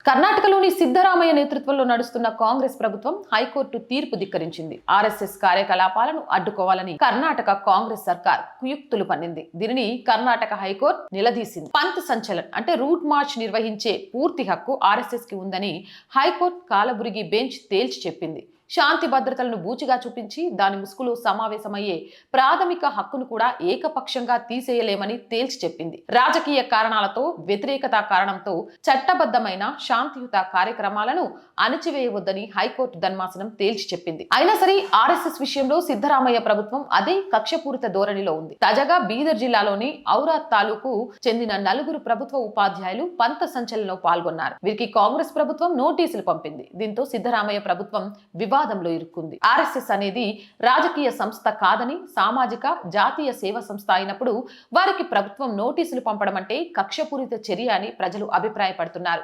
కర్ణాటకలోని సిద్ధరామయ్య నేతృత్వంలో నడుస్తున్న కాంగ్రెస్ ప్రభుత్వం హైకోర్టు తీర్పు ధిక్కరించింది. ఆర్ఎస్ఎస్ కార్యకలాపాలను అడ్డుకోవాలని కర్ణాటక కాంగ్రెస్ సర్కార్ కుయుక్తులు పన్నింది. దీనిని కర్ణాటక హైకోర్టు నిలదీసింది. పంత్ సంచలన్ అంటే రూట్ మార్చ్ నిర్వహించే పూర్తి హక్కు ఆర్ఎస్ఎస్ కి ఉందని హైకోర్టు కాలబురిగి బెంచ్ తేల్చి చెప్పింది. శాంతి భద్రతలను బూచిగా చూపించి దాని ముసుగులో సమావేశమయ్యే ప్రాథమిక హక్కును కూడా ఏకపక్షంగా తీసేయలేమని తేల్చి చెప్పింది. రాజకీయ కారణాలతో వ్యతిరేకత కారణంతో చట్టబద్ధమైన శాంతియుత కార్యక్రమాలను అణచివేయవద్దని హైకోర్టు ధర్మాసనం తేల్చి చెప్పింది. అయినా సరే ఆర్ఎస్ఎస్ విషయంలో సిద్ధరామయ్య ప్రభుత్వం అదే కక్షపూరిత ధోరణిలో ఉంది. తాజాగా బీదర్ జిల్లాలోని ఔరా తాలూకు చెందిన 4 ప్రభుత్వ ఉపాధ్యాయులు పంత సంచలనంలో పాల్గొన్నారు. వీరికి కాంగ్రెస్ ప్రభుత్వం నోటీసులు పంపింది. దీంతో సిద్ధరామయ్య ప్రభుత్వం వివాదంలో ఇరుక్కుంది. ఆర్ఎస్ఎస్ అనేది రాజకీయ సంస్థ కాదని, సామాజిక జాతీయ సేవ సంస్థ అయినప్పుడు వారికి ప్రభుత్వం నోటీసులు పంపడం అంటే కక్షపూరిత చర్య అని ప్రజలు అభిప్రాయపడుతున్నారు.